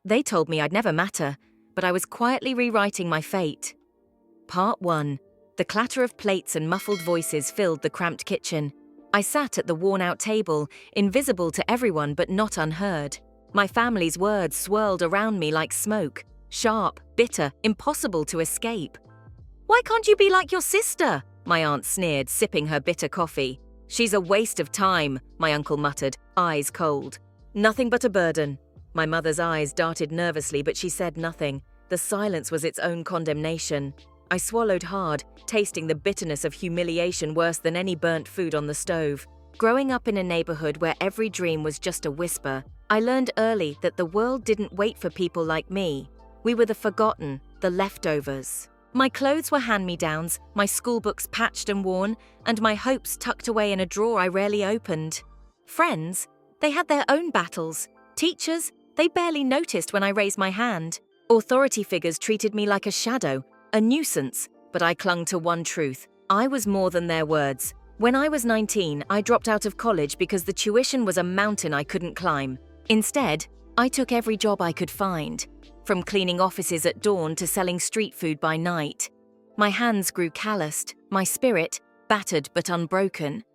They told me I'd never matter, but I was quietly rewriting my fate. Part 1. The clatter of plates and muffled voices filled the cramped kitchen. I sat at the worn-out table, invisible to everyone but not unheard. My family's words swirled around me like smoke, sharp, bitter, impossible to escape. "Why can't you be like your sister?" my aunt sneered, sipping her bitter coffee. "She's a waste of time," my uncle muttered, eyes cold. "Nothing but a burden." My mother's eyes darted nervously, but she said nothing. The silence was its own condemnation. I swallowed hard, tasting the bitterness of humiliation worse than any burnt food on the stove. Growing up in a neighborhood where every dream was just a whisper, I learned early that the world didn't wait for people like me. We were the forgotten, the leftovers. My clothes were hand-me-downs, my schoolbooks patched and worn, and my hopes tucked away in a drawer I rarely opened. Friends, they had their own battles. Teachers, they barely noticed when I raised my hand. Authority figures treated me like a shadow, a nuisance, but I clung to one truth. I was more than their words. When I was 19, I dropped out of college because the tuition was a mountain I couldn't climb. Instead, I took every job I could find, from cleaning offices at dawn to selling street food by night. My hands grew calloused, my spirit battered but unbroken.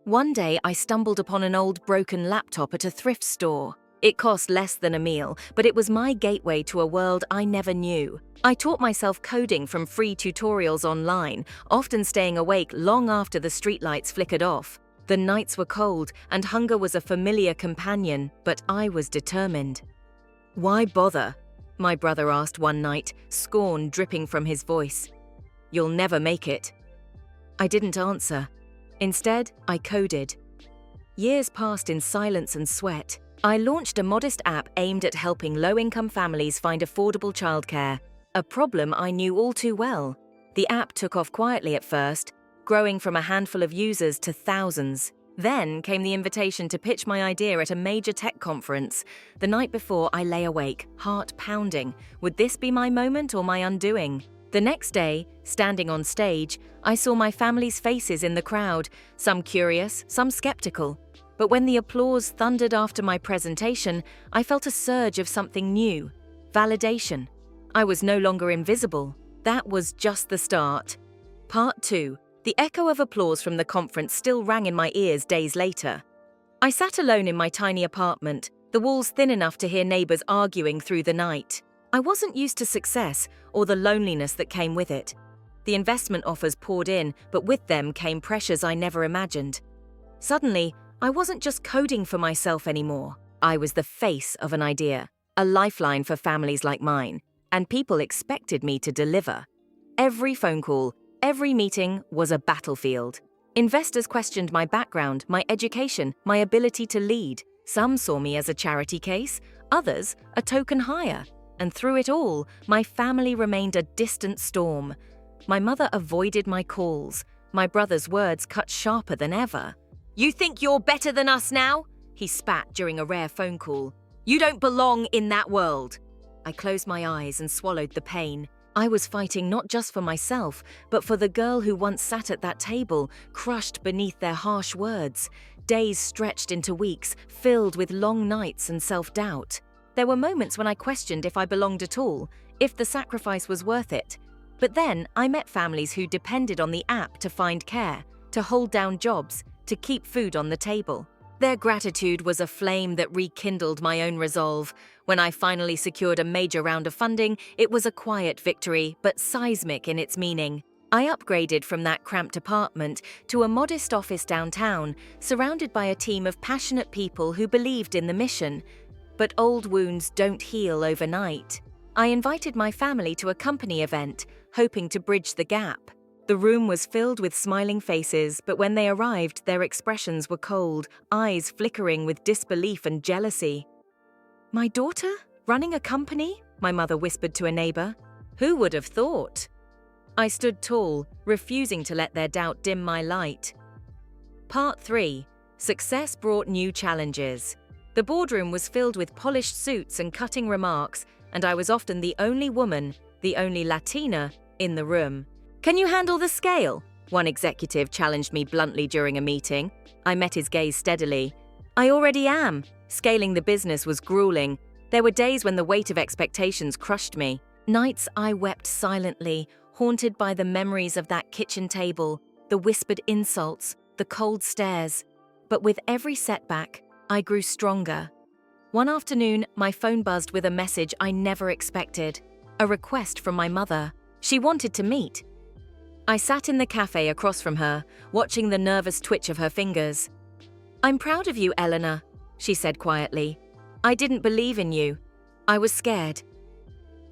One day, I stumbled upon an old broken laptop at a thrift store. It cost less than a meal, but it was my gateway to a world I never knew. I taught myself coding from free tutorials online, often staying awake long after the streetlights flickered off. The nights were cold, and hunger was a familiar companion, but I was determined. "Why bother?" my brother asked one night, scorn dripping from his voice. "You'll never make it." I didn't answer. Instead, I coded. Years passed in silence and sweat. I launched a modest app aimed at helping low-income families find affordable childcare, a problem I knew all too well. The app took off quietly at first, growing from a handful of users to thousands. Then came the invitation to pitch my idea at a major tech conference. The night before, I lay awake, heart pounding. Would this be my moment or my undoing? The next day, standing on stage, I saw my family's faces in the crowd, some curious, some skeptical. But when the applause thundered after my presentation, I felt a surge of something new. Validation. I was no longer invisible. That was just the start. Part 2. The echo of applause from the conference still rang in my ears days later. I sat alone in my tiny apartment, the walls thin enough to hear neighbors arguing through the night. I wasn't used to success or the loneliness that came with it. The investment offers poured in, but with them came pressures I never imagined. Suddenly, I wasn't just coding for myself anymore. I was the face of an idea, a lifeline for families like mine, and people expected me to deliver. Every phone call, every meeting was a battlefield. Investors questioned my background, my education, my ability to lead. Some saw me as a charity case, others a token hire. And through it all, my family remained a distant storm. My mother avoided my calls. My brother's words cut sharper than ever. "You think you're better than us now?" he spat during a rare phone call. "You don't belong in that world." I closed my eyes and swallowed the pain. I was fighting not just for myself, but for the girl who once sat at that table, crushed beneath their harsh words. Days stretched into weeks, filled with long nights and self-doubt. There were moments when I questioned if I belonged at all, if the sacrifice was worth it. But then I met families who depended on the app to find care, to hold down jobs, to keep food on the table. Their gratitude was a flame that rekindled my own resolve. When I finally secured a major round of funding, it was a quiet victory, but seismic in its meaning. I upgraded from that cramped apartment to a modest office downtown, surrounded by a team of passionate people who believed in the mission. But old wounds don't heal overnight. I invited my family to a company event, hoping to bridge the gap. The room was filled with smiling faces, but when they arrived, their expressions were cold, eyes flickering with disbelief and jealousy. "My daughter? Running a company?" my mother whispered to a neighbor. "Who would have thought?" I stood tall, refusing to let their doubt dim my light. Part 3. Success brought new challenges. The boardroom was filled with polished suits and cutting remarks, and I was often the only woman, the only Latina, in the room. "Can you handle the scale?" one executive challenged me bluntly during a meeting. I met his gaze steadily. "I already am." Scaling the business was grueling. There were days when the weight of expectations crushed me. Nights I wept silently, haunted by the memories of that kitchen table, the whispered insults, the cold stares. But with every setback, I grew stronger. One afternoon, my phone buzzed with a message I never expected, a request from my mother. She wanted to meet. I sat in the cafe across from her, watching the nervous twitch of her fingers. "I'm proud of you, Eleanor," she said quietly. "I didn't believe in you. I was scared."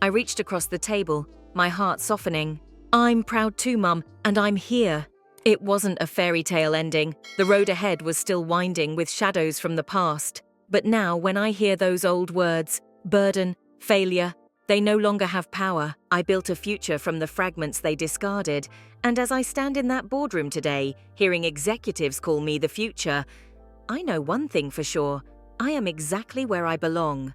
I reached across the table, my heart softening. "I'm proud too, Mum, and I'm here." It wasn't a fairy tale ending. The road ahead was still winding with shadows from the past. But now, when I hear those old words, burden, failure, they no longer have power. I built a future from the fragments they discarded, and as I stand in that boardroom today, hearing executives call me the future, I know one thing for sure: I am exactly where I belong.